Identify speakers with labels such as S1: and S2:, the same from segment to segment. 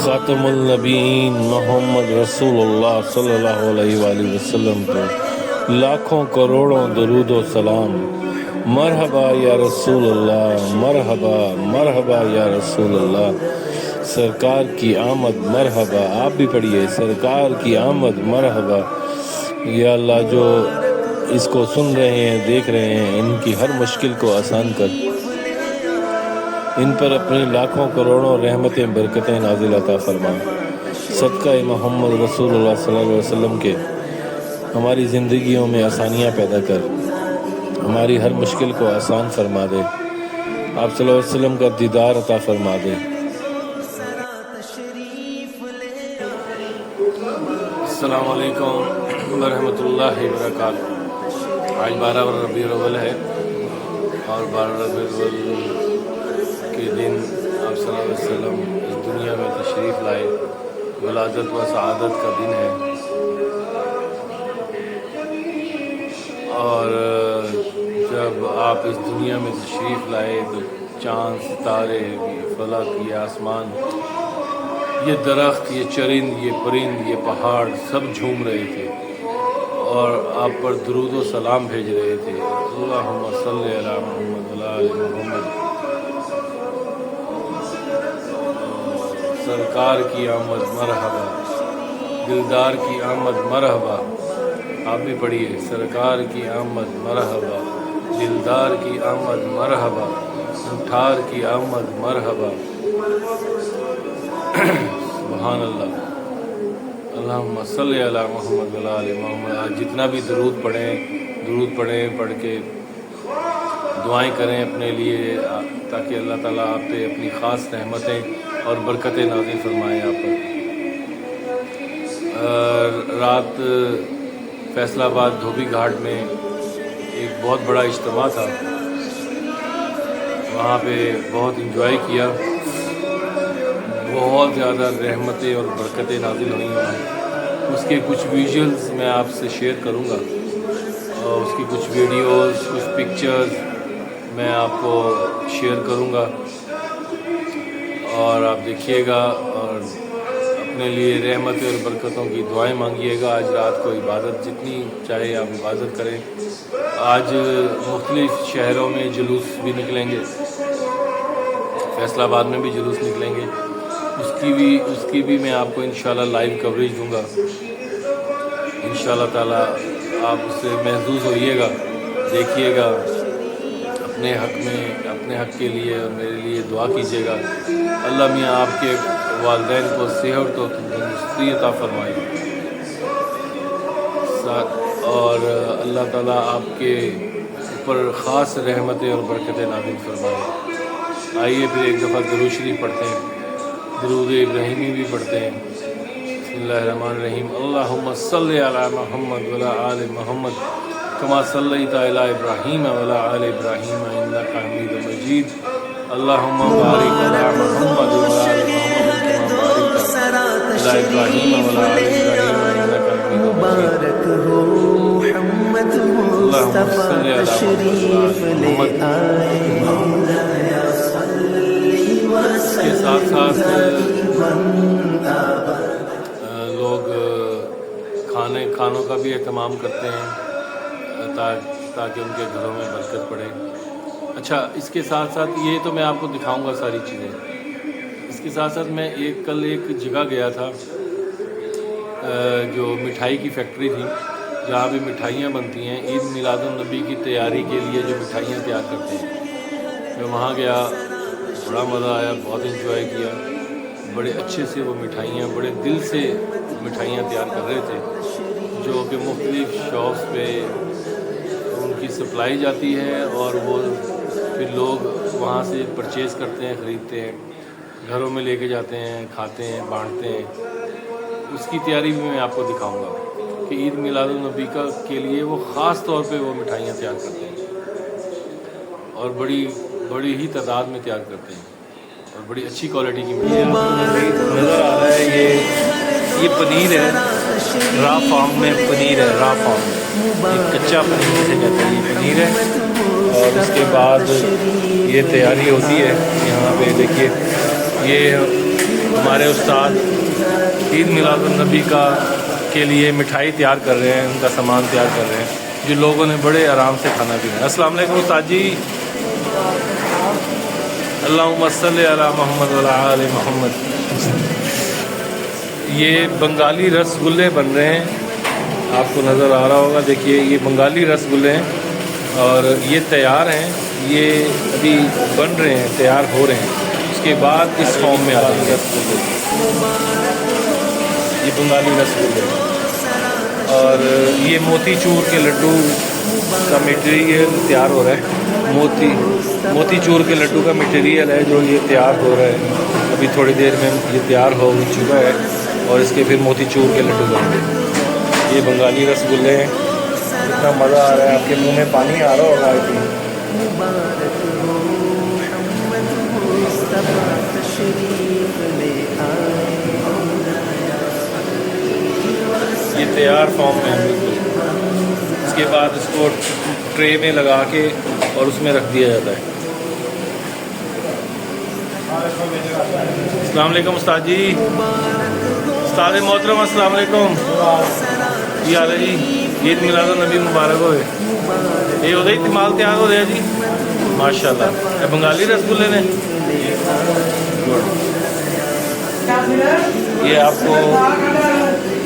S1: خاتم النبیین محمد رسول اللہ صلی اللہ علیہ وآلہ وسلم پر لاکھوں کروڑوں درود و سلام۔ مرحبا یا رسول اللہ، مرحبا مرحبا یا رسول اللہ، سرکار کی آمد مرحبا۔ آپ بھی پڑھیے، سرکار کی آمد مرحبا۔ یا اللہ، جو اس کو سن رہے ہیں، دیکھ رہے ہیں، ان کی ہر مشکل کو آسان کر، ان پر اپنی لاکھوں کروڑوں رحمتیں برکتیں نازل عطا فرما۔ صدقہ محمد رسول اللہ صلی اللہ علیہ وسلم کے ہماری زندگیوں میں آسانیاں پیدا کر، ہماری ہر مشکل کو آسان فرما دے، آپ صلی اللہ علیہ وسلم کا دیدار عطا فرما دے۔ السلام علیکم ورحمۃ اللہ وبرکاتہ۔ آج 12 ربیع الاول ہے اور 12 ربیع الاول کے دن آپ صلی اللہ علیہ وسلم اس دنیا میں تشریف لائے، ولادت و سعادت کا دن ہے۔ اور جب آپ اس دنیا میں تشریف لائے تو چاند، ستارے، یہ فلک، یہ آسمان، یہ درخت، یہ چرند، یہ پرند، یہ پہاڑ سب جھوم رہے تھے اور آپ پر درود و سلام بھیج رہے تھے۔ اللہم صلی علی محمد وعلی آل محمد۔ سرکار کی آمد مرحبا، دلدار کی آمد مرحبا۔ آپ بھی پڑھیے، سرکار کی آمد مرحبا، دلدار کی آمد مرحبا، ٹھار کی آمد مرحبا۔ سبحان اللہ۔ اللہم صلی علی محمد وعلی آل محمد۔ آج جتنا بھی درود پڑھیں، پڑھ کے دعائیں کریں اپنے لیے، تاکہ اللہ تعالیٰ آپ پہ اپنی خاص رحمتیں اور برکتیں نازل فرمائیں آپ پر۔ رات فیصل آباد دھوبی گھاٹ میں ایک بہت بڑا اجتماع تھا، وہاں پہ بہت انجوائے کیا، بہت زیادہ رحمتیں اور برکتیں نازل ہوئیں وہاں۔ اس کے کچھ ویژولز میں آپ سے شیئر کروں گا، اور اس کی کچھ ویڈیوز، کچھ پکچرز میں آپ کو شیئر کروں گا، اور آپ دیکھیے گا اور اپنے لیے رحمت اور برکتوں کی دعائیں مانگیے گا۔ آج رات کو عبادت جتنی چاہے آپ عبادت کریں۔ آج مختلف شہروں میں جلوس بھی نکلیں گے، فیصل آباد میں بھی جلوس نکلیں گے، اس کی بھی میں آپ کو انشاءاللہ لائیو کوریج دوں گا۔ انشاءاللہ تعالیٰ آپ اس سے محظوظ ہوئیے گا، دیکھیے گا، اپنے حق کے لیے اور میرے لیے دعا کیجیے گا۔ اللہ میاں آپ کے والدین کو صحت و تندرستی عطا فرمائے، اور اللہ تعالیٰ آپ کے اوپر خاص رحمتیں اور برکتیں نازل فرمائے۔ آئیے پھر ایک دفعہ درود شریف پڑھتے ہیں، درود ابراہیمی بھی پڑھتے ہیں۔ بسم اللہ الرحمن الرحیم۔ اللہم صلی علی محمد وعلی آل محمد کما صلیت علی ابراہیم وعلی آل ابراہیم انک حمید مجید۔ اللہم بارک علی محمد وعلی آل محمد کما بارکت علی ابراہیم وعلی آل ابراہیم انک حمید مجید۔ اللہم صلی علی محمد۔ اس کے ساتھ لوگ کھانوں کا بھی اہتمام کرتے ہیں تاکہ ان کے گھروں میں برکت پڑے۔ اچھا، اس کے ساتھ ساتھ یہ تو میں آپ کو دکھاؤں گا ساری چیزیں۔ اس کے ساتھ ساتھ میں کل ایک جگہ گیا تھا، جو مٹھائی کی فیکٹری تھی، جہاں بھی مٹھائیاں بنتی ہیں، عید میلاد النبی کی تیاری کے لیے جو مٹھائیاں تیار کرتے ہیں۔ میں وہاں گیا، بڑا مزہ آیا، بہت انجوائے کیا۔ بڑے اچھے سے وہ مٹھائیاں، بڑے دل سے مٹھائیاں تیار کر رہے تھے، جو کہ مختلف شاپس پہ ان کی سپلائی جاتی ہے، اور وہ پھر لوگ وہاں سے پرچیز کرتے ہیں، خریدتے ہیں، گھروں میں لے کے جاتے ہیں، کھاتے ہیں، بانٹتے ہیں۔ اس کی تیاری بھی میں آپ کو دکھاؤں گا کہ عید میلاد النبی کے لیے وہ خاص طور پہ وہ مٹھائیاں تیار کرتے ہیں، اور بڑی ہی تعداد میں تیار کرتے ہیں، اور بڑی اچھی کوالٹی کی مٹھائیاں نظر آ رہا ہے۔ یہ پنیر ہے، را فارم میں پنیر ہے، را فارم میں ایک کچا پنیر جسے کہتے ہیں، یہ پنیر ہے۔ اور اس کے بعد یہ تیاری ہوتی ہے۔ یہاں پہ دیکھیے، یہ ہمارے استاد عید میلاد النبی کے لیے مٹھائی تیار کر رہے ہیں، ان کا سامان تیار کر رہے ہیں، جو لوگوں نے بڑے آرام سے کھانا پینا ہے۔ السلام علیکم استاد جی، اللہم صلی علی محمد وعلی آل محمد۔ یہ بنگالی رس گلے بن رہے ہیں، آپ کو نظر آ رہا ہوگا، دیکھیے یہ بنگالی رس گلے ہیں اور یہ تیار ہیں، یہ ابھی بن رہے ہیں، تیار ہو رہے ہیں، اس کے بعد اس فارم میں آ جائیں گے رس گلے۔ یہ بنگالی رس گلے اور یہ موتی چور کے لڈو کا میٹیریل تیار ہو رہا ہے، موتی چور کے لڈو کا میٹیریل ہے جو یہ تیار ہو رہا ہے، ابھی تھوڑی دیر میں یہ تیار ہو چکا ہے اور اس کے پھر موتی چور کے لڈو بنیں گے۔ یہ بنگالی رس گلے ہیں، اتنا مزہ آ رہا ہے، آپ کے منہ میں پانی آ رہا ہوگا آئی تھنک۔ یہ تیار فارم میں ہے بالکل، اس کے بعد اس کو ٹرے میں لگا کے اور اس میں رکھ دیا جاتا ہے۔ السلام علیکم استاد جی، استاد محترم السلام علیکم، جی حال ہے جی، عید میلاد النبی مبارک ہوئے۔ یہ ادھر ہی مال تیار ہو رہا ہے جی، ماشاء اللہ۔ بنگالی رس گلے نے یہ آپ کو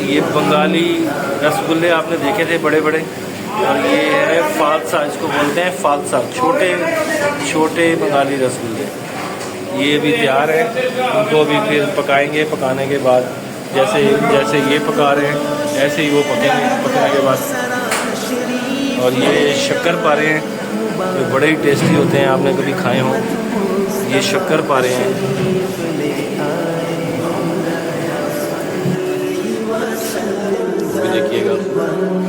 S1: یہ بنگالی رس گلے آپ نے دیکھے تھے بڑے بڑے، اور یہ ہے فالسا، اس کو بولتے ہیں فالسا، چھوٹے بنگالی رس گلے۔ یہ بھی تیار ہے، ان کو بھی پھر پکائیں گے، پکانے کے بعد جیسے یہ پکا رہے ہیں ایسے ہی وہ پکیں گے پکنے کے بعد۔ اور یہ شکر پارے ہیں جو بڑے ہی ٹیسٹی ہوتے ہیں، آپ نے کبھی کھائے ہوں، یہ شکر پارے ہیں۔ دیکھیے گا،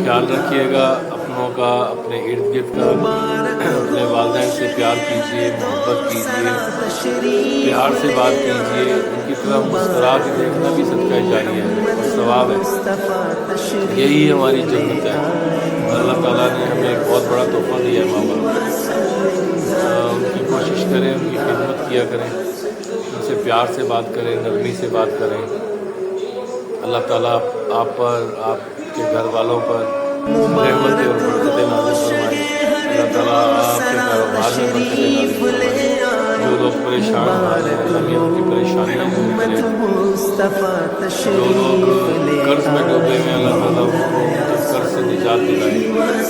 S1: خیال رکھیے گا اپنوں کا، اپنے ارد گرد کا، اپنے والدین سے پیار کیجیے، محبت کیجیے، پیار سے بات کیجیے، ان کی طرف مسکرا کے دیکھنا بھی صدقہ جاریہ ہے اور ثواب ہے، یہی ہماری جنت ہے۔ اللہ تعالیٰ نے ہمیں ایک بہت بڑا تحفہ دیا ہے، ماں باپ، ان کی کوشش کریں، ان کی خدمت کیا کریں، ان سے پیار سے بات کریں، نرمی سے بات کریں۔ اللہ تعالیٰ آپ پر، آپ کے گھر والوں پر رحمتیں اور برکتیں نازل فرمائے۔ اللہ تعالیٰ آپ کے کاروبار میں برکتیں نازل فرمائے۔ جو لوگ پریشان ہو رہے ہیں اللہ ان کی پریشانیاں دور کرے، جو لوگ قرض میں ڈوبے ہیں اللہ تعالیٰ ان کو قرض سے نجات دلائے۔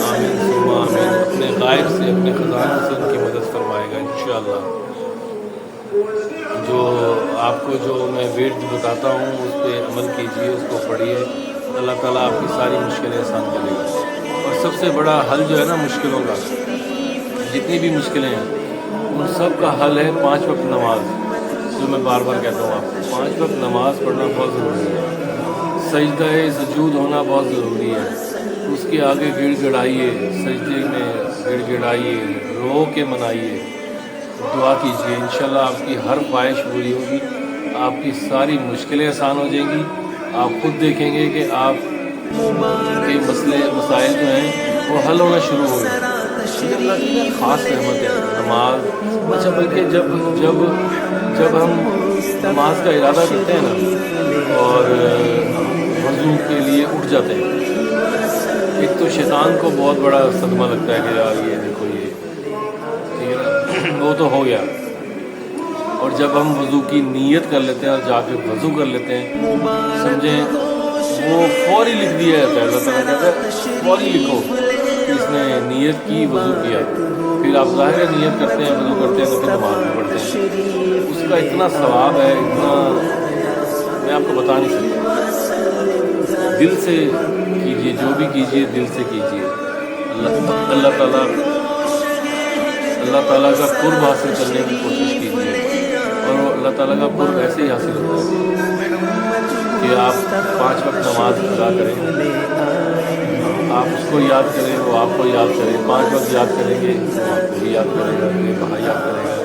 S1: آمین ثم آمین۔ اپنے غائب سے، اپنے خزانوں سے ان کی مدد فرمائے گا انشاءاللہ۔ جو آپ کو جو میں ورد بتاتا ہوں اس پہ عمل کیجیے، اس کو پڑھیے، اللہ تعالیٰ آپ کی ساری مشکلیں آسان کرے گا۔ اور سب سے بڑا حل جو ہے نا مشکلوں کا، جتنی بھی مشکلیں ہیں ان سب کا حل ہے 5 وقت نماز، جو میں بار بار کہتا ہوں آپ کو، 5 وقت نماز پڑھنا بہت ضروری ہے، سجدہ سجود ہونا بہت ضروری ہے، اس کے آگے گڑ گڑائیے، سجدے میں گڑ گڑائیے، رو کے منائیے، دعا کیجیے، انشاءاللہ آپ کی ہر خواہش پوری ہوگی، آپ کی ساری مشکلیں آسان ہو جائیں گی۔ آپ خود دیکھیں گے کہ آپ کے مسائل جو ہیں وہ حل ہونا شروع ہو گئے۔ اللہ کی خاص رحمت ہے نماز۔ اچھا بلکہ جب ہم نماز کا ارادہ کرتے ہیں نا اور وضو کے لیے اٹھ جاتے ہیں، ایک تو شیطان کو بہت بڑا صدمہ لگتا ہے کہ یار یہ دیکھو یہ ٹھیک ہے نا، وہ تو ہو گیا۔ اور جب ہم وضو کی نیت کر لیتے ہیں اور جا کے وضو کر لیتے ہیں، سمجھیں وہ فوری لکھ دیا جاتا ہے، اللہ تعالیٰ کہتا ہے فوری لکھو کہ اس نے نیت کی، وضو کیا۔ پھر آپ ظاہر ہے نیت کرتے ہیں، وضو کرتے ہیں تو پھر نماز میں پڑھتے ہیں، اس کا اتنا ثواب ہے، اتنا میں آپ کو بتا نہیں سکتا۔ دل سے کیجیے، جو بھی کیجیے دل سے کیجیے۔ اللہ تعالیٰ کا قرب حاصل کرنے کی کوشش کیجیے، اور اللہ تعالیٰ کا قرب ایسے ہی حاصل ہوتا ہے کہ آپ 5 وقت نماز ادا کریں، آپ اس کو یاد کریں، وہ آپ کو یاد کریں، 5 وقت یاد کریں گے وہ آپ کو بھی یاد کرے گا، یہ وہاں یاد کرے گا۔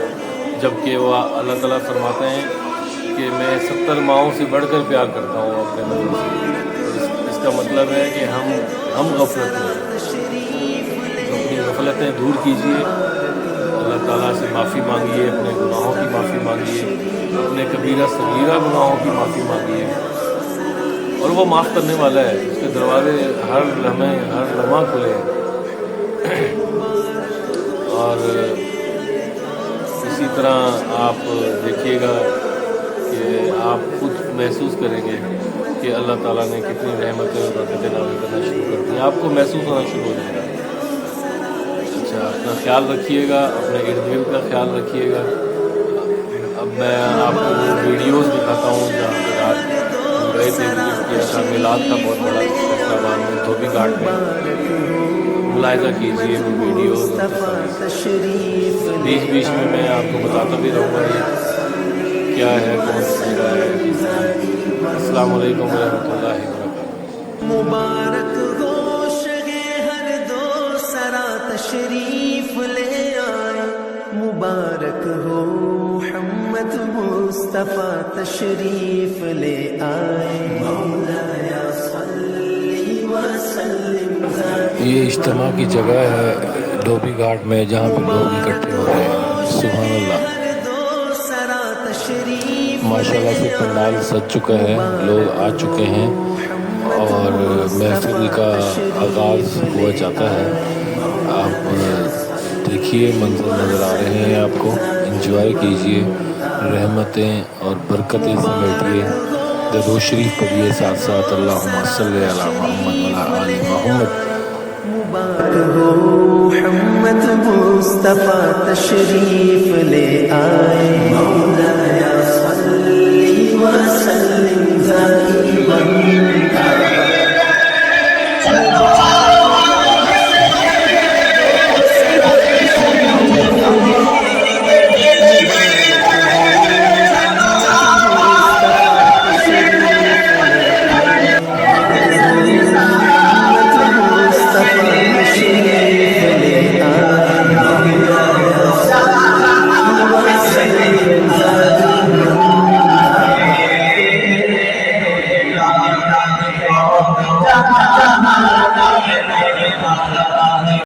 S1: جبکہ وہ اللہ تعالیٰ فرماتے ہیں کہ میں 70 ماؤں سے بڑھ کر پیار کرتا ہوں اپنے بندوں سے۔ اس کا مطلب ہے کہ ہم غفلت میں ہیں، تو اپنی غفلتیں دور کیجیے، اللہ تعالیٰ سے معافی مانگیے، اپنے گناہوں کی معافی مانگیے، اپنے کبیرہ صغیرہ گناہوں کی معافی مانگیے، اور وہ معاف کرنے والا ہے، اس کے دروازے ہر لمحہ کھلے ہیں۔ اور اسی طرح آپ دیکھیے گا کہ آپ خود محسوس کریں گے کہ اللہ تعالیٰ نے کتنی رحمتیں اور برکتیں نازل کرنا شروع کر دی ہیں، آپ کو محسوس ہونا شروع ہو جائے گا۔ اچھا، اپنا خیال رکھیے گا، اپنے ارد گرد کا خیال رکھیے گا۔ اب میں آپ کو وہ ویڈیوز دکھاتا ہوں جہاں پہ رات ہم گئے تھے، وزٹ کیا تھا، میلاد تھا بہت بڑا فیصلہ آباد میں دھوبی گھاٹ میں، ملاحظہ کیجیے وہ ویڈیوز اور تصاویر۔ بیچ بیچ میں آپ کو بتاتا بھی رہوں گا یہ کیا ہے، کون سی جگہ ہے۔ السلام علیکم ورحمۃ اللہ وبرکاتہ۔
S2: مبارک ہو شگے ہر دو سرا تشریف لے آئے، مبارک ہو محمد مصطفیٰ تشریف لے آئے، مولایا صلی وسلم۔
S1: یہ اجتماع کی جگہ ہے دھوبی گھاٹ میں جہاں پہ لوگ اکٹھے ہو رہے ہیں۔ سبحان اللہ، ماشاءاللہ سے پنڈال سج چکا ہے، لوگ آ چکے ہیں اور محفل کا آغاز ہوا جاتا ہے۔ آپ دیکھیے، منظر نظر آ رہے ہیں آپ کو، انجوائے کیجئے، رحمتیں اور برکتیں سمیٹیے، درود شریف پڑھیے ساتھ ساتھ، اللہم صلی علی محمد وعلی آل محمد۔
S2: مبارک ہو محمد مصطفیٰ تشریف لے آئے، مولایا صلی وسلم دائما۔